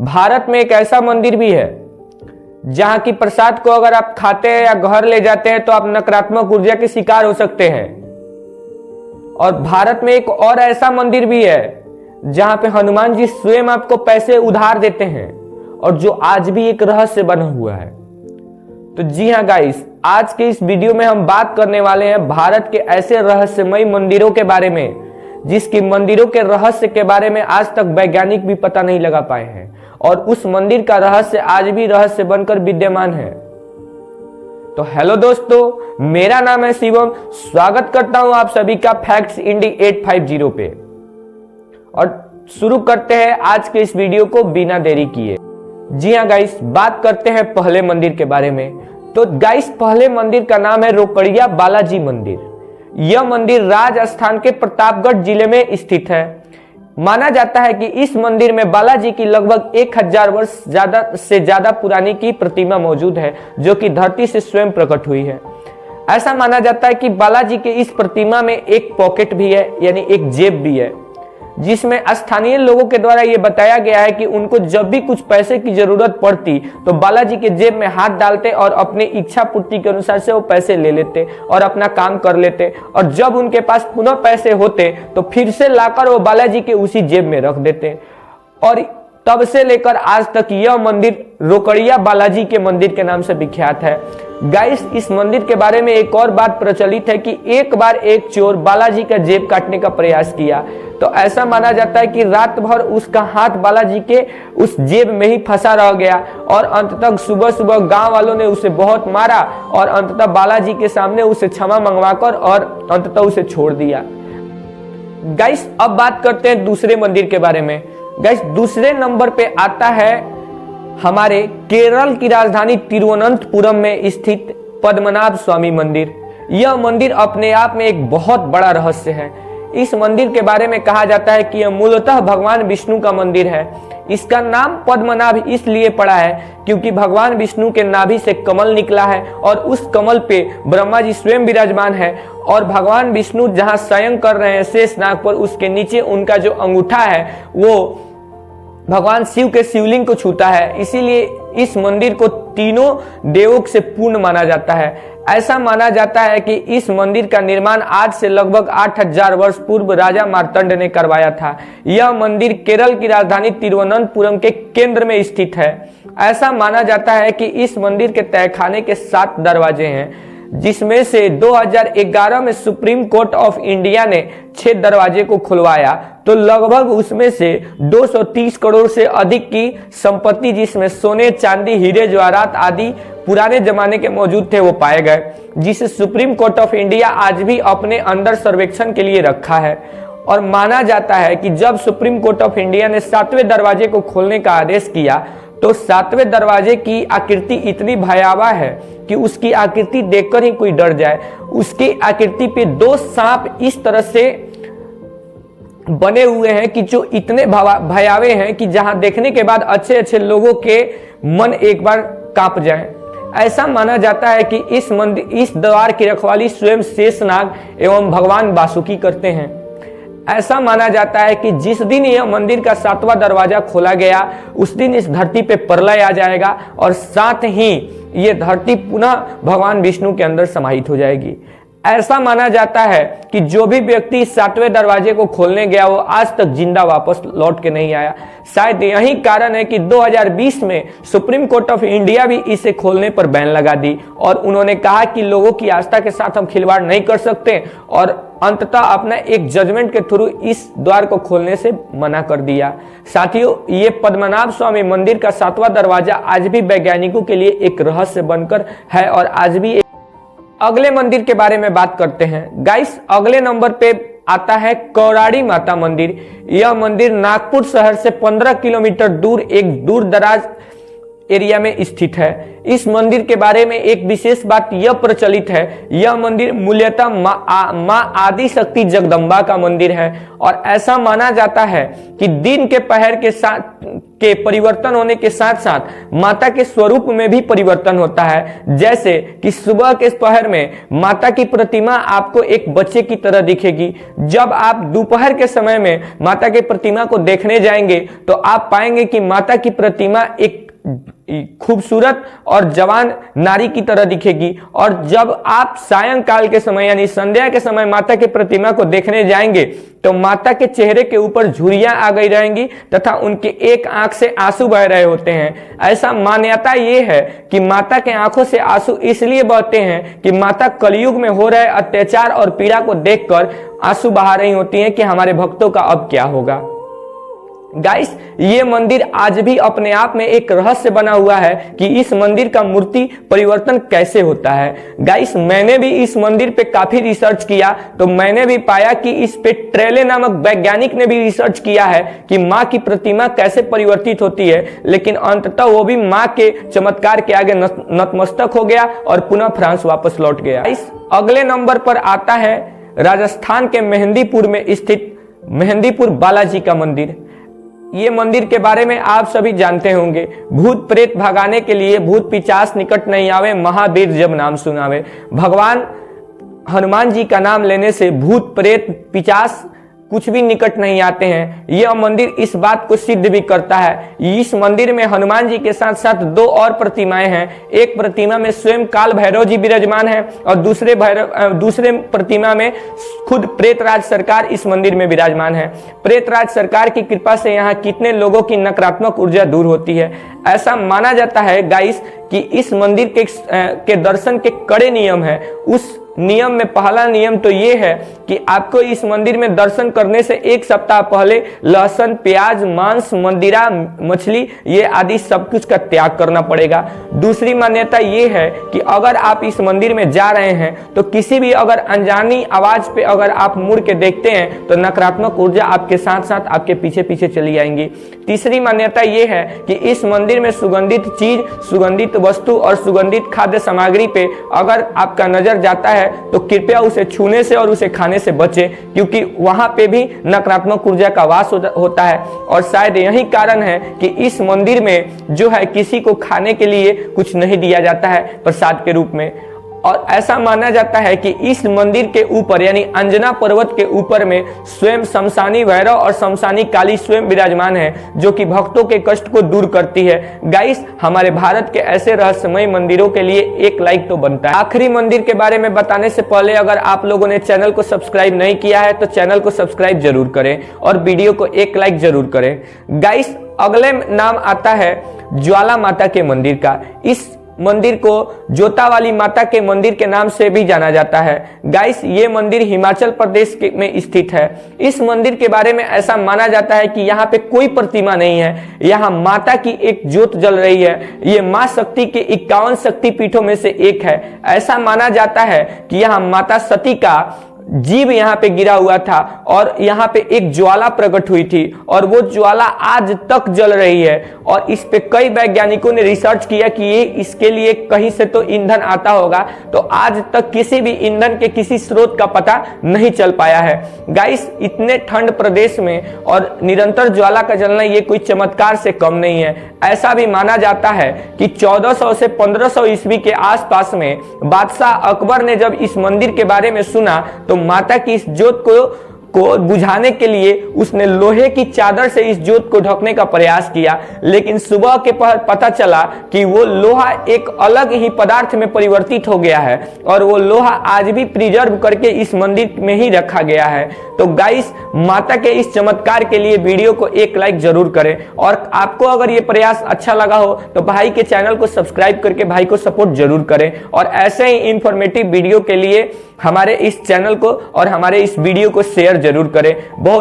भारत में एक ऐसा मंदिर भी है जहां की प्रसाद को अगर आप खाते हैं या घर ले जाते हैं तो आप नकारात्मक ऊर्जा के शिकार हो सकते हैं। और भारत में एक और ऐसा मंदिर भी है जहां पे हनुमान जी स्वयं आपको पैसे उधार देते हैं और जो आज भी एक रहस्य बना हुआ है। तो जी हाँ गाइस, आज के इस वीडियो में हम बात करने वाले हैं भारत के ऐसे रहस्यमय मंदिरों के बारे में जिसकी मंदिरों के रहस्य के बारे में आज तक वैज्ञानिक भी पता नहीं लगा पाए हैं और उस मंदिर का रहस्य आज भी रहस्य बनकर विद्यमान है। तो हेलो दोस्तों, मेरा नाम है शिवम। स्वागत करता हूं आप सभी का फैक्ट्स इंडी 850 पे और शुरू करते हैं आज के इस वीडियो को बिना देरी किए। जी हाँ गाइस, बात करते हैं पहले मंदिर के बारे में। तो गाइस, पहले मंदिर का नाम है रोकड़िया बालाजी मंदिर। यह मंदिर राजस्थान के प्रतापगढ़ जिले में स्थित है। माना जाता है कि इस मंदिर में बालाजी की लगभग 1000 वर्ष ज्यादा पुरानी की प्रतिमा मौजूद है जो कि धरती से स्वयं प्रकट हुई है। ऐसा माना जाता है कि बालाजी के इस प्रतिमा में एक पॉकेट भी है, यानी एक जेब भी है, जिसमें स्थानीय लोगों के द्वारा यह बताया गया है कि उनको जब भी कुछ पैसे की जरूरत पड़ती तो बालाजी के जेब में हाथ डालते और अपनी इच्छा पूर्ति के अनुसार से वो पैसे ले लेते और अपना काम कर लेते, और जब उनके पास पुनः पैसे होते तो फिर से लाकर वो बालाजी के उसी जेब में रख देते। और तब से लेकर आज तक यह मंदिर रोकड़िया बालाजी के मंदिर के नाम से विख्यात है। गाइस, इस मंदिर के बारे में एक और बात प्रचलित है कि एक बार एक चोर बालाजी का जेब काटने का प्रयास किया तो ऐसा माना जाता है कि रात भर उसका हाथ बालाजी के उस जेब में ही फंसा रह गया और अंततः सुबह सुबह गांव वालों ने उसे बहुत मारा और अंततः बालाजी के सामने उसे क्षमा मंगवाकर और अंततः उसे छोड़ दिया। गाइस, अब बात करते हैं दूसरे मंदिर के बारे में। गाइस, दूसरे नंबर पे आता है हमारे केरल की राजधानी तिरुवनंतपुरम में स्थित पद्मनाभ स्वामी मंदिर। यह मंदिर अपने आप में एक बहुत बड़ा रहस्य है। इस मंदिर के बारे में कहा जाता है कि यह मूलतः भगवान विष्णु का मंदिर है। इसका नाम पद्मनाभ इसलिए पड़ा है क्योंकि भगवान विष्णु के नाभि से कमल निकला है और उस कमल पे ब्रह्मा जी स्वयं विराजमान है और भगवान विष्णु जहां शयन कर रहे हैं शेषनाग पर, उसके नीचे उनका जो अंगूठा है वो भगवान शिव के शिवलिंग को छूता है। इसीलिए इस मंदिर को तीनों देवों से पूर्ण माना जाता है। ऐसा माना जाता है कि इस मंदिर का निर्माण आज से लगभग 8000 वर्ष पूर्व राजा मार्तंड ने करवाया था। यह मंदिर केरल की राजधानी तिरुवनंतपुरम के केंद्र में स्थित है। ऐसा माना जाता है कि इस मंदिर के तहखाने के 7 दरवाजे हैं, जिसमें से 2011 में सुप्रीम कोर्ट ऑफ इंडिया ने 6 दरवाजे को खुलवाया तो लगभग उसमें से 230 करोड़ से अधिक की संपत्ति, जिसमें सोने, चांदी, हीरे जवाहरात आदि पुराने जमाने के मौजूद थे, वो पाए गए, जिसे सुप्रीम कोर्ट ऑफ इंडिया आज भी अपने अंदर सर्वेक्षण के लिए रखा है। और माना जाता है कि जब सुप्रीम कोर्ट ऑफ इंडिया ने 7वें दरवाजे को खोलने का आदेश किया तो 7वें दरवाजे की आकृति इतनी भयावह है कि उसकी आकृति देखकर ही कोई डर जाए। उसकी आकृति पे 2 सांप इस तरह से बने हुए हैं कि जो इतने भयावह हैं कि जहां देखने के बाद अच्छे अच्छे लोगों के मन एक बार कांप जाए। ऐसा माना जाता है कि इस द्वार की रखवाली स्वयं शेषनाग एवं भगवान वासुकी करते हैं। ऐसा माना जाता है कि जिस दिन यह मंदिर का 7वां दरवाजा खोला गया उस दिन इस धरती पे प्रलय आ जाएगा और साथ ही ये धरती पुनः भगवान विष्णु के अंदर समाहित हो जाएगी। ऐसा माना जाता है कि जो भी व्यक्ति 7वें दरवाजे को खोलने गया वो आज तक जिंदा वापस लौट के नहीं आया। शायद यही कारण है कि 2020 में सुप्रीम कोर्ट ऑफ इंडिया भी इसे खोलने पर बैन लगा दी और उन्होंने कहा कि लोगों की आस्था के साथ हम खिलवाड़ नहीं कर सकते और अंततः अपना एक जजमेंट के थ्रू इस द्वार को खोलने से मना कर दिया। साथियों, ये पद्मनाभ स्वामी मंदिर का 7वां दरवाजा आज भी वैज्ञानिकों के लिए एक रहस्य बनकर है और आज भी अगले मंदिर के बारे में बात करते हैं। गाइस, अगले नंबर पे आता है कौराड़ी माता मंदिर। यह मंदिर नागपुर शहर से 15 किलोमीटर दूर एक दूर दराज एरिया में स्थित है। इस मंदिर के बारे में एक विशेष बात यह प्रचलित है, यह मंदिर मूल्यतः मां आदि शक्ति जगदम्बा का मंदिर है और ऐसा माना जाता है कि दिन के पहर के परिवर्तन होने के साथ साथ माता के स्वरूप में भी परिवर्तन होता है। जैसे कि सुबह के पहर में माता की प्रतिमा आपको एक बच्चे की तरह दिखेगी। जब आप दोपहर के समय में माता की प्रतिमा को देखने जाएंगे तो आप पाएंगे कि माता की प्रतिमा एक खूबसूरत और जवान नारी की तरह दिखेगी। और जब आप सायंकाल के समय यानी संध्या के समय माता की प्रतिमा को देखने जाएंगे तो माता के चेहरे के ऊपर झुर्रियां आ गई रहेंगी तथा उनके एक आंख से आंसू बह रहे होते हैं। ऐसा मान्यता ये है कि माता के आंखों से आंसू इसलिए बहते हैं कि माता कलयुग में हो रहे अत्याचार और पीड़ा को देखकर आंसू बहा रही होती हैं कि हमारे भक्तों का अब क्या होगा। गाइस, ये मंदिर आज भी अपने आप में एक रहस्य बना हुआ है कि इस मंदिर का मूर्ति परिवर्तन कैसे होता है। गाइस, मैंने भी इस मंदिर पे काफी रिसर्च किया तो मैंने भी पाया कि इस पे ट्रेले नामक वैज्ञानिक ने भी रिसर्च किया है कि मां की प्रतिमा कैसे परिवर्तित होती है, लेकिन अंततः वो भी मां के चमत्कार के आगे नतमस्तक हो गया और पुनः फ्रांस वापस लौट गया। इस अगले नंबर पर आता है राजस्थान के मेहंदीपुर में स्थित मेहंदीपुर बालाजी का मंदिर। ये मंदिर के बारे में आप सभी जानते होंगे, भूत प्रेत भगाने के लिए भूत पिचास निकट नहीं आवे, महावीर जब नाम सुनावे। भगवान हनुमान जी का नाम लेने से भूत प्रेत पिचास कुछ भी निकट नहीं आते हैं। यह मंदिर इस बात को सिद्ध भी करता है। इस मंदिर में हनुमान जी के साथ साथ दो और प्रतिमाएं हैं। एक प्रतिमा में स्वयं काल भैरव जी विराजमान है और दूसरे प्रतिमा में खुद प्रेतराज सरकार इस मंदिर में विराजमान है। प्रेतराज सरकार की कृपा से यहाँ कितने लोगों की नकारात्मक ऊर्जा दूर होती है। ऐसा माना जाता है गाइस कि इस मंदिर के दर्शन के कड़े नियम है। उस नियम में पहला नियम तो ये है कि आपको इस मंदिर में दर्शन करने से एक सप्ताह पहले लहसुन, प्याज, मांस, मंदिरा, मछली ये आदि सब कुछ का त्याग करना पड़ेगा। दूसरी मान्यता ये है कि अगर आप इस मंदिर में जा रहे हैं तो किसी भी अगर अनजानी आवाज पे अगर आप मुड़ के देखते हैं तो नकारात्मक ऊर्जा आपके साथ साथ आपके पीछे पीछे चली आएंगी। तीसरी मान्यता ये है कि इस मंदिर में सुगंधित चीज, सुगंधित वस्तु और सुगंधित खाद्य सामग्री पे अगर आपका नजर जाता है तो कृपया उसे छूने से और उसे खाने से बचे, क्योंकि वहां पे भी नकारात्मक ऊर्जा का वास होता है। और शायद यही कारण है कि इस मंदिर में जो है किसी को खाने के लिए कुछ नहीं दिया जाता है प्रसाद के रूप में। और ऐसा माना जाता है कि इस मंदिर के ऊपर यानी अंजना पर्वत के ऊपर में स्वयं शमशानी भैरव और शमशानी काली स्वयं विराजमान है, जो कि भक्तों के कष्ट को दूर करती है। गाइस, हमारे भारत के ऐसे रहस्यमय मंदिरों के लिए एक लाइक तो बनता है। आखिरी मंदिर के बारे में बताने से पहले अगर आप लोगों ने चैनल को सब्सक्राइब नहीं किया है तो चैनल को सब्सक्राइब जरूर करें और वीडियो को एक लाइक जरूर करें। गाइस, अगले नाम आता है ज्वाला माता के मंदिर का। इस मंदिर को जोता वाली माता के मंदिर के नाम से भी जाना जाता है। गाइस, ये मंदिर हिमाचल प्रदेश में स्थित है। इस मंदिर के बारे में ऐसा माना जाता है कि यहाँ पे कोई प्रतिमा नहीं है, यहाँ माता की एक ज्योत जल रही है। ये माँ शक्ति के 51 शक्ति पीठों में से एक है। ऐसा माना जाता है कि यहाँ माता सती का जीव यहाँ पे गिरा हुआ था और यहाँ पे एक ज्वाला प्रकट हुई थी और वो ज्वाला आज तक जल रही है। और इस पे कई वैज्ञानिकों ने रिसर्च किया कि ये इसके लिए कहीं से तो ईंधन आता होगा, तो आज तक किसी भी ईंधन के किसी स्रोत का पता नहीं चल पाया है। गाइस, इतने ठंड प्रदेश में और निरंतर ज्वाला का जलना ये कोई चमत्कार से कम नहीं है। ऐसा भी माना जाता है कि 1400 से 1500 ईस्वी के आसपास में बादशाह अकबर ने जब इस मंदिर के बारे में सुना तो माता की इस ज्योत को बुझाने के लिए उसने लोहे की चादर से इस ज्योत को ढकने का प्रयास किया, लेकिन सुबह के पहर पता चला कि वो लोहा एक अलग ही पदार्थ में परिवर्तित हो गया है और वो लोहा आज भी प्रिजर्व करके इस मंदिर में ही रखा गया है। तो गाइस, माता के इस चमत्कार के लिए वीडियो को एक लाइक जरूर करें और आपको अगर ये प्रयास अच्छा लगा हो तो भाई के चैनल को सब्सक्राइब करके भाई को सपोर्ट जरूर करें। और ऐसे ही इंफॉर्मेटिव वीडियो के लिए हमारे इस चैनल को और हमारे इस वीडियो को शेयर जरूर करें। बहुत